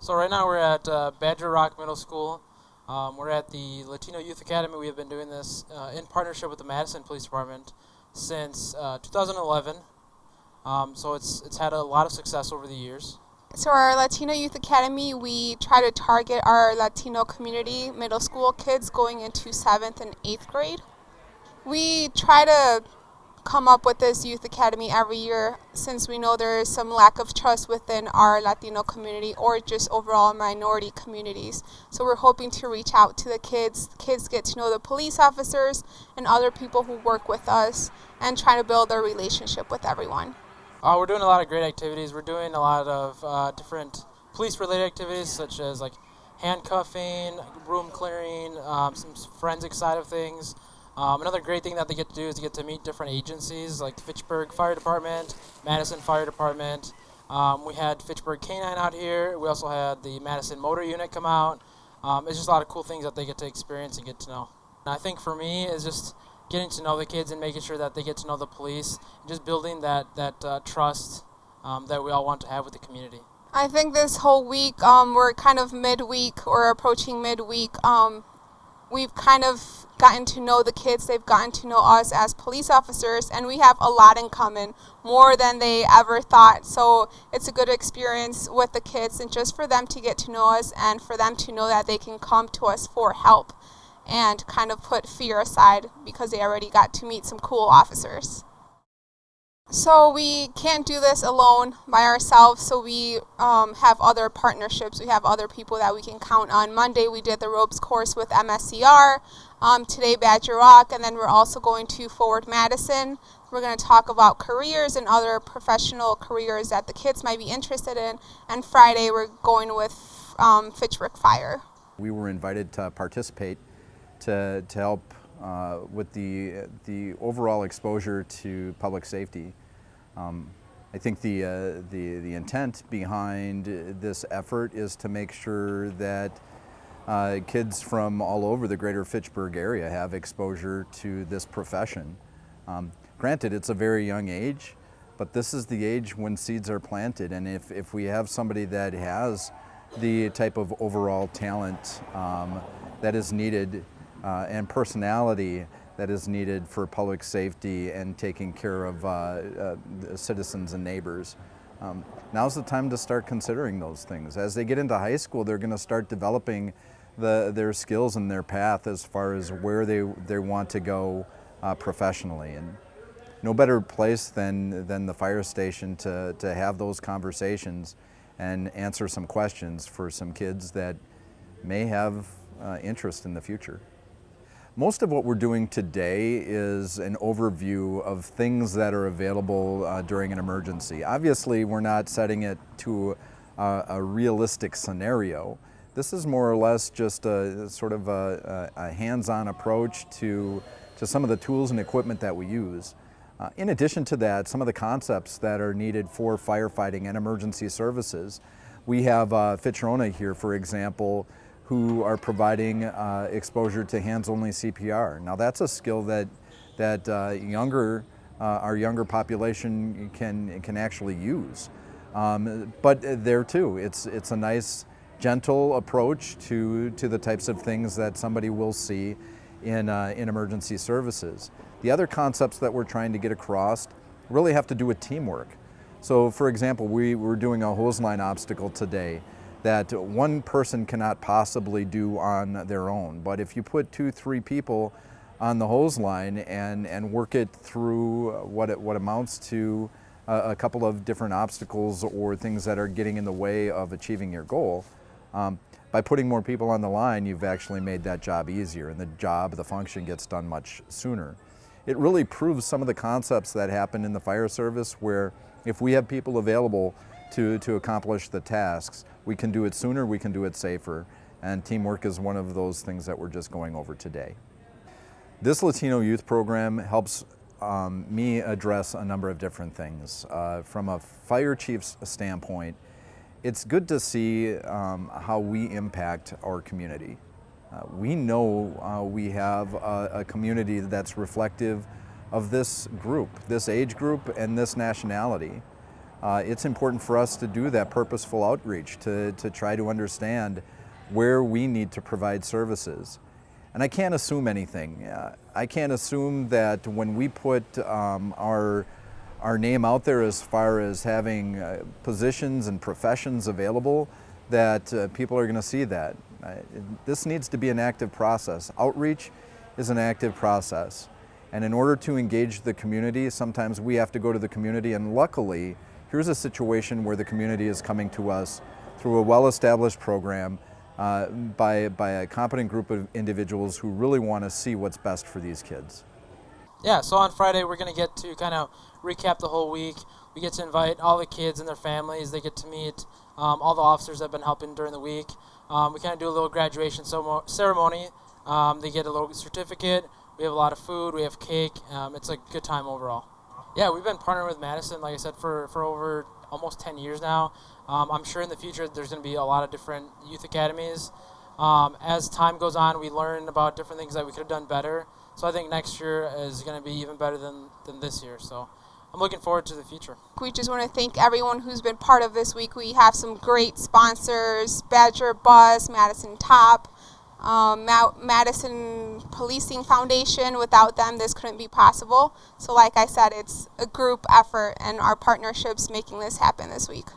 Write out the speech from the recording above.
So right now we're at Badger Rock Middle School. We're at the Latino Youth Academy. We have been doing this in partnership with the Madison Police Department since 2011. So it's had a lot of success over the years. So our Latino Youth Academy, we try to target our Latino community middle school kids going into 7th and 8th grade. We try to come up with this youth academy every year since we know there is some lack of trust within our Latino community or just overall minority communities. So we're hoping to reach out to the kids. Kids get to know the police officers and other people who work with us and try to build a relationship with everyone. We're doing a lot of great activities. We're doing a lot of different police-related activities such as like handcuffing, room clearing, some forensic side of things. Another great thing that they get to do is get to meet different agencies like the Fitchburg Fire Department, Madison Fire Department. We had Fitchburg Canine out here. We also had the Madison Motor Unit come out. It's just a lot of cool things that they get to experience and get to know. And I think for me is just getting to know the kids and making sure that they get to know the police and just building that trust that we all want to have with the community. I think this whole week, we're kind of midweek or approaching midweek. We've kind of gotten to know the kids, they've gotten to know us as police officers, and we have a lot in common, more than they ever thought. So it's a good experience with the kids and just for them to get to know us and for them to know that they can come to us for help and kind of put fear aside because they already got to meet some cool officers. So we can't do this alone by ourselves, so we have other partnerships. We have other people that we can count on. Monday we did the ropes course with MSCR, today Badger Rock, and then we're also going to Forward Madison. We're going to talk about careers and other professional careers that the kids might be interested in, and Friday we're going with Fitchburg Fire. We were invited to participate to help with the overall exposure to public safety. I think the intent behind this effort is to make sure that kids from all over the greater Fitchburg area have exposure to this profession. Granted, it's a very young age, but this is the age when seeds are planted, and if we have somebody that has the type of overall talent that is needed and personality that is needed for public safety and taking care of citizens and neighbors. Now's the time to start considering those things. As they get into high school, they're going to start developing their skills and their path as far as where they want to go professionally. And no better place than the fire station to have those conversations and answer some questions for some kids that may have interest in the future. Most of what we're doing today is an overview of things that are available during an emergency. Obviously, we're not setting it to a realistic scenario. This is more or less just a sort of a hands-on approach to some of the tools and equipment that we use. In addition to that, some of the concepts that are needed for firefighting and emergency services. We have Fitchrona here, for example, who are providing exposure to hands-only CPR. Now that's a skill that our younger population can actually use. But there too, it's a nice, gentle approach to the types of things that somebody will see in emergency services. The other concepts that we're trying to get across really have to do with teamwork. So, for example, we were doing a hose line obstacle today that one person cannot possibly do on their own. But if you put 2-3 people on the hose line and work it through what amounts to a couple of different obstacles or things that are getting in the way of achieving your goal, by putting more people on the line, you've actually made that job easier, and the function gets done much sooner. It really proves some of the concepts that happen in the fire service, where if we have people available to accomplish the tasks, we can do it sooner, we can do it safer, and teamwork is one of those things that we're just going over today. This Latino Youth Program helps me address a number of different things. From a fire chief's standpoint, it's good to see how we impact our community. We know we have a community that's reflective of this group, this age group, and this nationality. it's important for us to do that purposeful outreach to try to understand where we need to provide services. And I can't assume anything. I can't assume that when we put our name out there as far as having positions and professions available, that people are going to see that. This needs to be an active process. Outreach is an active process. And in order to engage the community, sometimes we have to go to the community, and luckily, here's a situation where the community is coming to us through a well-established program by a competent group of individuals who really want to see what's best for these kids. Yeah, so on Friday we're going to get to kind of recap the whole week. We get to invite all the kids and their families. They get to meet all the officers that have been helping during the week. We kind of do a little graduation ceremony. They get a little certificate. We have a lot of food. We have cake. It's a good time overall. Yeah, we've been partnering with Madison, like I said, for over almost 10 years now. I'm sure in the future there's going to be a lot of different youth academies. As time goes on, we learn about different things that we could have done better. So I think next year is going to be even better than this year. So I'm looking forward to the future. We just want to thank everyone who's been part of this week. We have some great sponsors: Badger Bus, Madison Top, Madison Policing Foundation. Without them, this couldn't be possible. So like I said, it's a group effort, and our partnerships making this happen this week.